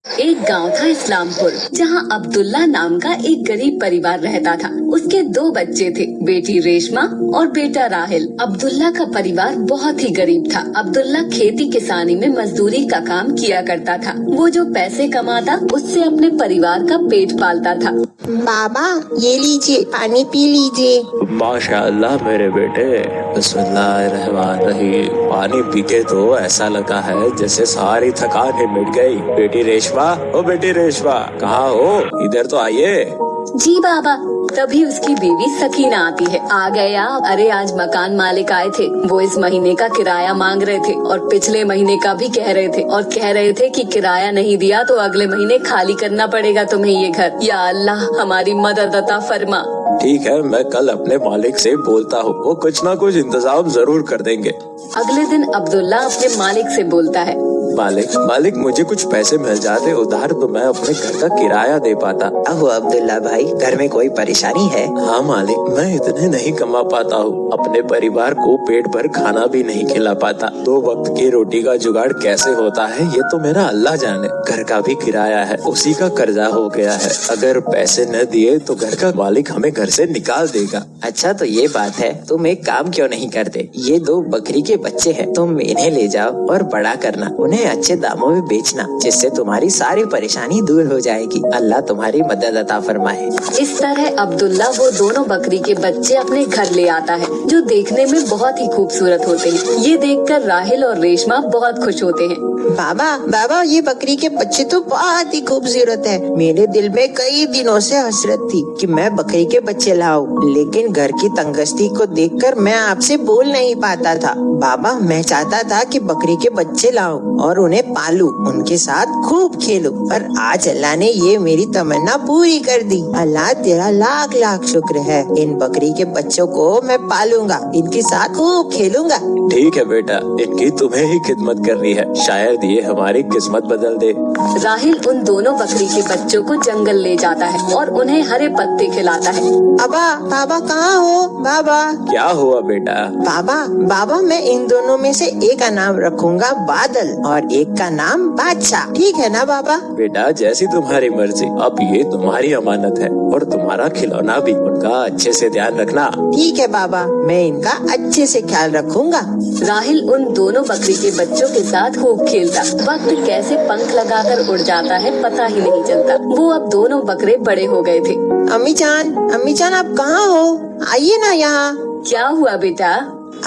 ایک گاؤں تھا اسلامپور، جہاں عبداللہ نام کا ایک غریب پریوار رہتا تھا۔ اس کے 2 بچے تھے، بیٹی ریشما اور بیٹا راہل۔ عبداللہ کا پریوار بہت ہی غریب تھا۔ عبداللہ کھیتی کسانی میں مزدوری کا کام کیا کرتا تھا۔ وہ جو پیسے کماتا اس سے اپنے پریوار کا پیٹ پالتا تھا۔ بابا یہ لیجیے، پانی پی لیجیے۔ ماشاء اللہ میرے بیٹے، بسم اللہ الرحمن الرحیم۔ پانی پی کے تو ایسا لگا ہے جیسے ساری تھکان ہی مٹ گئی۔ بیٹی ریشما، او بیٹی ریشما، کہاں ہو؟ ادھر تو آئیے۔ جی بابا۔ تبھی اس کی بیوی سکینہ آتی ہے۔ آ گئے آپ؟ ارے آج مکان مالک آئے تھے، وہ اس مہینے کا کرایہ مانگ رہے تھے اور پچھلے مہینے کا بھی کہہ رہے تھے، اور کہہ رہے تھے کہ کرایہ نہیں دیا تو اگلے مہینے خالی کرنا پڑے گا تمہیں یہ گھر۔ یا اللہ ہماری مدد عطا فرما۔ ٹھیک ہے، میں کل اپنے مالک سے بولتا ہوں، وہ کچھ نہ کچھ انتظام ضرور کر دیں گے۔ اگلے دن عبداللہ اپنے مالک سے بولتا ہے، مالک مجھے کچھ پیسے مل جاتے ادھار تو میں اپنے گھر کا کرایہ دے پاتا۔ اہو عبداللہ بھائی، گھر میں کوئی پریشانی ہے؟ ہاں مالک، میں اتنے نہیں کما پاتا ہوں، اپنے پریوار کو پیٹ بھر کھانا بھی نہیں کھلا پاتا۔ 2 وقت کی روٹی کا جگاڑ کیسے ہوتا ہے یہ تو میرا اللہ جانے۔ گھر کا بھی کرایہ ہے، اسی کا قرضہ ہو گیا ہے، اگر پیسے نہ دیے تو گھر کا مالک ہمیں گھر سے نکال دے گا۔ اچھا تو یہ بات ہے، تم ایک کام کیوں نہیں کرتے؟ یہ 2 بکری کے بچے ہیں، تم انہیں لے جاؤ اور بڑا کرنا، انہیں اچھے داموں میں بیچنا، جس سے تمہاری ساری پریشانی دور ہو جائے گی۔ اللہ تمہاری مدد عطا فرمائے۔ اس طرح عبداللہ وہ دونوں بکری کے بچے اپنے گھر لے آتا ہے، جو دیکھنے میں بہت ہی خوبصورت ہوتے ہیں۔ یہ دیکھ کر راہل اور ریشما بہت خوش ہوتے ہیں۔ بابا یہ بکری کے بچے تو بہت ہی خوبصورت ہے۔ میرے دل میں کئی دنوں سے حسرت تھی کہ میں بکری کے بچے لاؤں، لیکن گھر کی تنگستی کو دیکھ کر میں آپ سے بول نہیں پاتا تھا۔ بابا میں چاہتا تھا کہ بکری کے بچے لاؤں اور انہیں پالوں، ان کے ساتھ خوب کھیلوں، پر آج اللہ نے یہ میری تمنا پوری کر دی۔ اللہ تیرا لاکھ لاکھ شکر ہے۔ ان بکری کے بچوں کو میں پالوں گا، ان کے ساتھ خوب کھیلوں گا۔ ٹھیک ہے بیٹا، ان کی تمہیں ہی خدمت کرنی ہے، شاید یہ ہماری قسمت بدل دے۔ راہل ان دونوں بکری کے بچوں کو جنگل لے جاتا ہے اور انہیں ہرے پتے کھلاتا ہے۔ بابا کہاں ہو؟ بابا کیا ہوا بیٹا؟ بابا میں ان دونوں میں سے ایک کا نام رکھوں گا بادل اور ایک کا نام بادشاہ، ٹھیک ہے نا بابا؟ بیٹا جیسی تمہاری مرضی، اب یہ تمہاری امانت ہے اور تمہارا کھلونا بھی، ان کا اچھے سے دھیان رکھنا۔ ٹھیک ہے بابا، میں ان کا اچھے سے خیال رکھوں گا۔ راہل ان دونوں بکری کے بچوں کے ساتھ خوب کھیلتا، وقت کیسے پنکھ لگا کر اڑ جاتا ہے پتہ ہی نہیں چلتا۔ وہ اب دونوں بکرے بڑے ہو گئے تھے۔ امی جان آپ کہاں ہو؟ آئیے نا یہاں۔ کیا ہوا بیٹا؟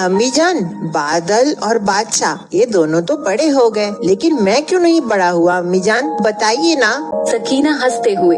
امی جان، بادل اور بادشاہ یہ دونوں تو بڑے ہو گئے، لیکن میں کیوں نہیں بڑا ہوا؟ امی جان بتائیے نا۔ سکینہ ہنستے ہوئے،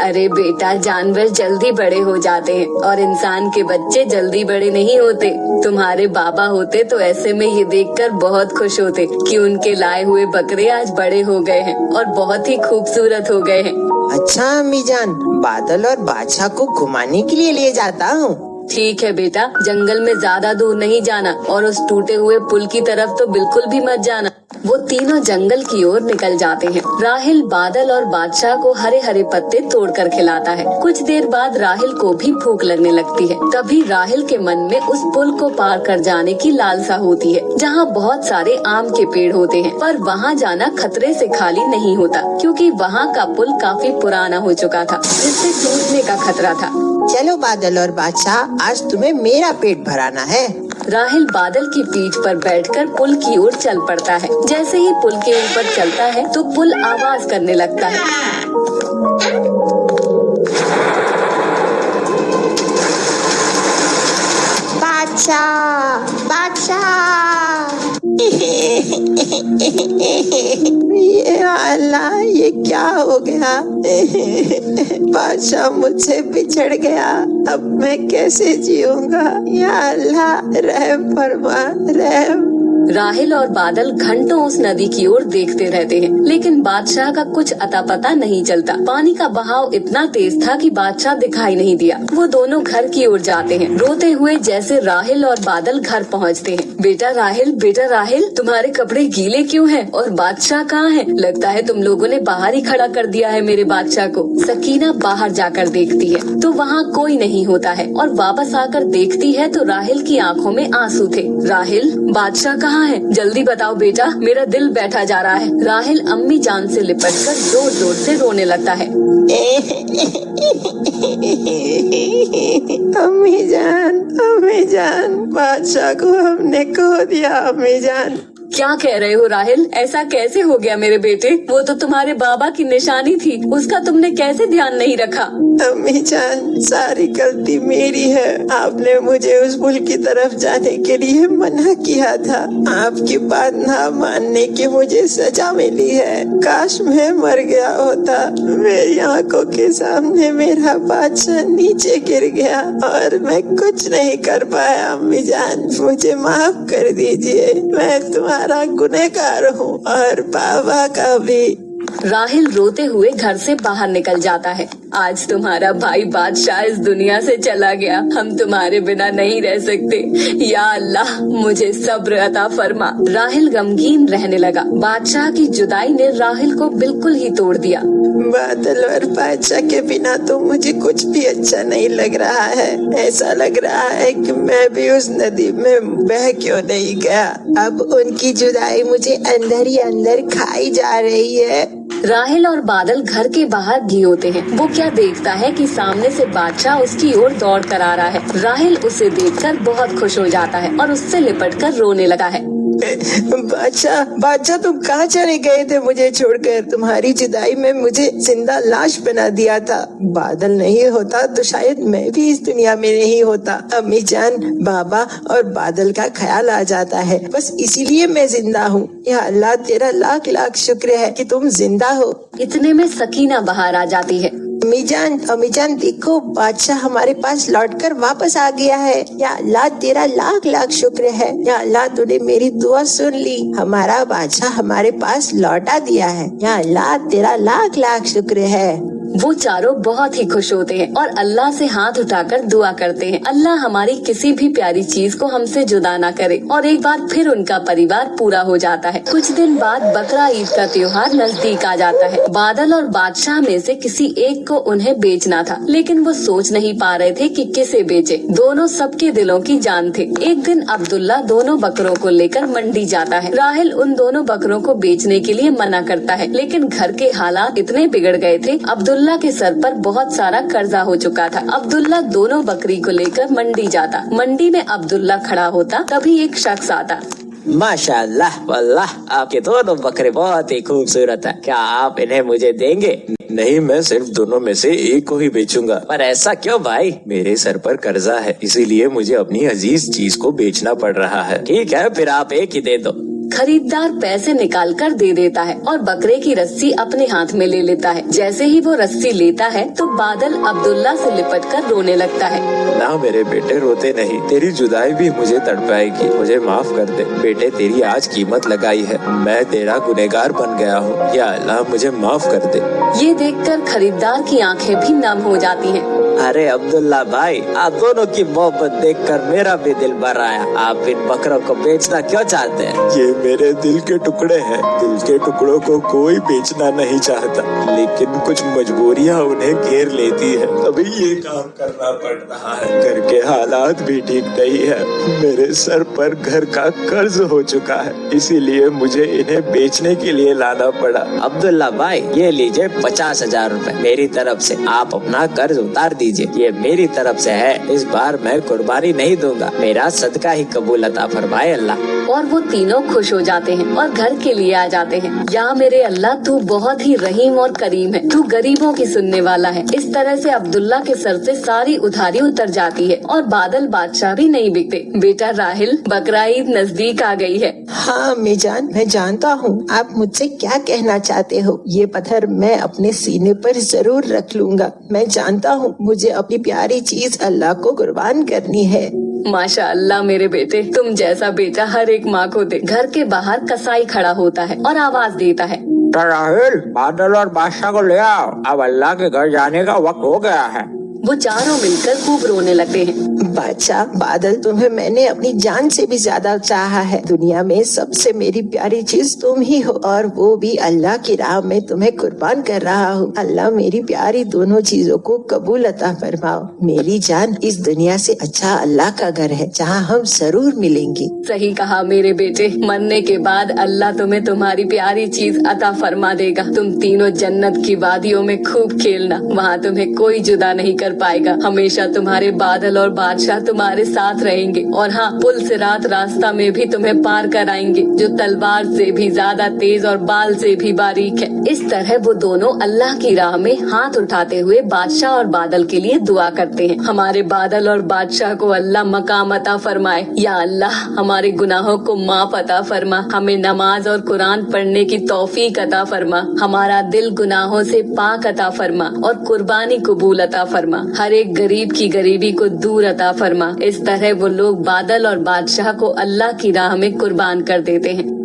ارے بیٹا، جانور جلدی بڑے ہو جاتے ہیں اور انسان کے بچے جلدی بڑے نہیں ہوتے۔ تمہارے بابا ہوتے تو ایسے میں یہ دیکھ کر بہت خوش ہوتے کہ ان کے لائے ہوئے بکرے آج بڑے ہو گئے ہیں اور بہت ہی خوبصورت ہو گئے ہیں۔ اچھا امی جان، بادل اور بادشاہ کو گھمانے کے لیے لے جاتا ہوں۔ ٹھیک ہے بیٹا، جنگل میں زیادہ دور نہیں جانا اور اس ٹوٹے ہوئے پل کی طرف تو بالکل بھی مت جانا۔ وہ تینوں جنگل کی اور نکل جاتے ہیں۔ راہل بادل اور بادشاہ کو ہرے ہرے پتے توڑ کر کھلاتا ہے۔ کچھ دیر بعد راہل کو بھی بھوک لگنے لگتی ہے۔ تبھی راہل کے من میں اس پل کو پار کر جانے کی لالسا ہوتی ہے، جہاں بہت سارے آم کے پیڑ ہوتے ہیں، پر وہاں جانا خطرے سے خالی نہیں ہوتا، کیونکہ وہاں کا پل کافی پرانا ہو چکا تھا، جس سے ٹوٹنے کا خطرہ تھا۔ چلو بادل اور بادشاہ، آج تمہیں میرا پیٹ بھرانا ہے۔ راہل بادل کی پیٹھ پر بیٹھ کر پل کی اور چل پڑتا ہے۔ جیسے ہی پل کے اوپر چلتا ہے تو پل آواز کرنے لگتا ہے۔ یا اللہ، یہ کیا ہو گیا؟ بادشاہ مجھ سے بچھڑ گیا، اب میں کیسے جیوں گا؟ یا اللہ رحم فرما، رحم۔ راہل اور بادل گھنٹوں اس ندی کی اور دیکھتے رہتے ہیں، لیکن بادشاہ کا کچھ اتا پتا نہیں چلتا۔ پانی کا بہاؤ اتنا تیز تھا کہ بادشاہ دکھائی نہیں دیا۔ وہ دونوں گھر کی اور جاتے ہیں، روتے ہوئے جیسے راہل اور بادل گھر پہنچتے ہیں۔ بیٹا راہل، تمہارے کپڑے گیلے کیوں ہیں اور بادشاہ کہاں ہیں؟ لگتا ہے تم لوگوں نے باہر ہی کھڑا کر دیا ہے میرے بادشاہ کو۔ سکینہ باہر جا کر دیکھتی ہے تو وہاں کوئی نہیں ہوتا ہے، اور واپس آ کر دیکھتی ہے تو راہل کی آنکھوں میں آنسو تھے۔ راہل، بادشاہ کہاں कहाँ है? जल्दी बताओ बेटा, मेरा दिल बैठा जा रहा है। राहिल अम्मी जान से लिपटकर जोर जोर से रोने लगता है। अम्मी जान, बादशाह को हमने खो दिया। अम्मी जान, क्या कह रहे हो राहिल? ऐसा कैसे हो गया मेरे बेटे? वो तो तुम्हारे बाबा की निशानी थी, उसका तुमने कैसे ध्यान नहीं रखा? अम्मी जान, सारी गलती मेरी है। आपने मुझे उस पुल की तरफ जाने के लिए मना किया था। आपकी बात ना मानने की मुझे सजा मिली है। काश मैं मर गया होता। मेरी आंखों के सामने मेरा बादशाह नीचे गिर गया और मैं कुछ नहीं कर पाया। अम्मी जान, मुझे माफ कर दीजिए। मैं तुम्हारा गुनहगार हूँ और बाबा का भी। राहिल रोते हुए घर से बाहर निकल जाता है। आज तुम्हारा भाई बादशाह इस दुनिया से चला गया, हम तुम्हारे बिना नहीं रह सकते। या अल्लाह, मुझे सब्र अता फरमा। राहिल गमगीन रहने लगा। बादशाह की जुदाई ने राहिल को बिल्कुल ही तोड़ दिया। बादल और बादशाह के बिना तो मुझे कुछ भी अच्छा नहीं लग रहा है। ऐसा लग रहा है कि मैं भी उस नदी में बह क्यों नहीं गया। अब उनकी जुदाई मुझे अंदर ही अंदर खाई जा रही है। राहिल और बादल घर के बाहर गए होते हैं। वो क्या देखता है कि सामने से बादशाह उसकी ओर दौड़ कर आ रहा है। राहिल उसे देखकर बहुत खुश हो जाता है और उससे लिपटकर रोने लगा है। बादशाह तुम कहाँ चले गए थे मुझे छोड़कर? तुम्हारी जुदाई में मुझे जिंदा लाश बना दिया था। बादल नहीं होता तो शायद मैं भी इस दुनिया में नहीं होता। अम्मी जान, बाबा और बादल का ख्याल आ जाता है, बस इसीलिए मैं जिंदा हूँ। या अल्लाह, तेरा लाख लाख शुक्र है कि तुम जिंदा हो। इतने में सकीना बाहर आ जाती है। अम्मी जान देखो, बादशाह हमारे पास लौटकर वापस आ गया है। या अल्लाह, तेरा लाख लाख शुक्र है। या अल्लाह, तूने मेरी दुआ सुन ली, हमारा बादशाह हमारे पास लौटा दिया है। या अल्लाह, तेरा लाख लाख शुक्र है। वो चारों बहुत ही खुश होते हैं और अल्लाह से हाथ उठाकर दुआ करते हैं, अल्लाह हमारी किसी भी प्यारी चीज को हमसे जुदा ना करे। और एक बार फिर उनका परिवार पूरा हो जाता है। कुछ दिन बाद बकरा ईद का त्योहार नजदीक आ जाता है। बादल और बादशाह में से किसी एक को उन्हें बेचना था, लेकिन वो सोच नहीं पा रहे थे कि किसे बेचे। दोनों सबके दिलों की जान थे। एक दिन अब्दुल्ला दोनों बकरों को लेकर मंडी जाता है। राहिल उन दोनों बकरों को बेचने के लिए मना करता है, लेकिन घर के हालात इतने बिगड़ गए थे, अब्दुल्ला के सर पर बहुत सारा कर्जा हो चुका था। अब्दुल्ला दोनों बकरी को लेकर मंडी जाता। मंडी में अब्दुल्ला खड़ा होता, तभी एक शख्स आता। माशाअल्लाह, वल्लाह आपके दोनों बकरे बहुत ही खूबसूरत है। क्या आप इन्हें मुझे देंगे? नहीं, मैं सिर्फ दोनों में से एक को ही बेचूंगा। पर ऐसा क्यों भाई? मेरे सर पर कर्जा है, इसीलिए मुझे अपनी अजीज चीज को बेचना पड़ रहा है। ठीक है, फिर आप एक ही दे दो। खरीदार पैसे निकाल कर दे देता है और बकरे की रस्सी अपने हाथ में ले लेता है। जैसे ही वो रस्सी लेता है तो बादल अब्दुल्ला से लिपटकर रोने लगता है। ना मेरे बेटे, रोते नहीं, तेरी जुदाई भी मुझे तड़पाएगी। मुझे माफ कर दे बेटे, तेरी आज कीमत लगाई है। मैं तेरा गुनहगार बन गया हूँ। या अल्लाह, मुझे माफ कर दे। ये देखकर खरीदार की आंखें भी नम हो जाती हैं। अरे अब्दुल्ला भाई, आप दोनों की मोहब्बत देखकर मेरा भी दिल भर आया। आप इन बकरों को बेचना क्यों चाहते हैं? ये मेरे दिल के टुकड़े हैं। दिल के टुकड़ों को कोई बेचना नहीं चाहता, लेकिन कुछ मजबूरियाँ उन्हें घेर लेती है, तभी ये काम करना पड़ रहा है। घर के हालात भी ठीक नहीं है। मेरे सर पर घर का कर्ज हो चुका है, इसीलिए मुझे इन्हें बेचने के लिए लाना पड़ा। अब्दुल्ला भाई, ये लीजिए 50,000 रुपए मेरी तरफ से। आप अपना कर्ज उतार दीजिए। ये मेरी तरफ से है। इस बार मैं कुर्बानी नहीं दूंगा। मेरा सदका ही कबूल अता फरमाए अल्लाह। और वो तीनों खुश हो जाते हैं और घर के लिए आ जाते हैं। या मेरे अल्लाह, तू बहुत ही रहीम और करीम है, तू गरीबों की सुनने वाला है। इस तरह से अब्दुल्ला के सर से सारी उधारी उतर जाती है और बादल बादशाह भी नहीं बिकते। बेटा राहिल, बकरा ईद नजदीक आ गई है। हाँ अम्मी जान, मैं जानता हूँ आप मुझसे क्या कहना चाहते हो। ये पत्थर मैं अपने सीने पर जरूर रख लूंगा। मैं जानता हूँ मुझे अपनी प्यारी चीज अल्लाह को कुर्बान करनी है। माशाअल्लाह मेरे बेटे, तुम जैसा बेटा हर एक माँ को दे। घर के बाहर कसाई खड़ा होता है और आवाज देता है, राहिल, बादल और बादशाह को ले आओ। अब अल्लाह के घर जाने का वक्त हो गया है। वो चारों मिलकर खूब रोने लगते हैं। बादशाह बादल, तुम्हें मैंने अपनी जान से भी ज्यादा चाहा है। दुनिया में सबसे मेरी प्यारी चीज तुम ही हो, और वो भी अल्लाह की राह में तुम्हें कुर्बान कर रहा हूँ। अल्लाह मेरी प्यारी दोनों चीजों को कबूल अता फरमाओ। मेरी जान, इस दुनिया से अच्छा अल्लाह का घर है जहाँ हम जरूर मिलेंगे। सही कहा मेरे बेटे, मरने के बाद अल्लाह तुम्हें तुम्हारी प्यारी चीज अता फरमा देगा। तुम तीनों जन्नत की वादियों में खूब खेलना, वहाँ तुम्हें कोई जुदा नहीं कर पाएगा। हमेशा तुम्हारे बादल और बादशाह तुम्हारे साथ रहेंगे, और हाँ, पुल से रात रास्ता में भी तुम्हें पार कराएंगे, जो तलवार से भी ज्यादा तेज और बाल से भी बारीक है। इस तरह वो दोनों अल्लाह की राह में हाथ उठाते हुए बादशाह और बादल के लिए दुआ करते हैं। हमारे बादल और बादशाह को अल्लाह मकाम अता फरमाए। या अल्लाह, हमारे गुनाहों को माफ अता फरमा, हमें नमाज और कुरान पढ़ने की तौफीक अता फरमा, हमारा दिल गुनाहों से पाक अता फरमा, और कुर्बानी कबूल अता फरमा, हर एक गरीब की गरीबी को दूर अता फरमा। इस तरह वो लोग बादल और बादशाह को अल्लाह की राह में कुर्बान कर देते हैं।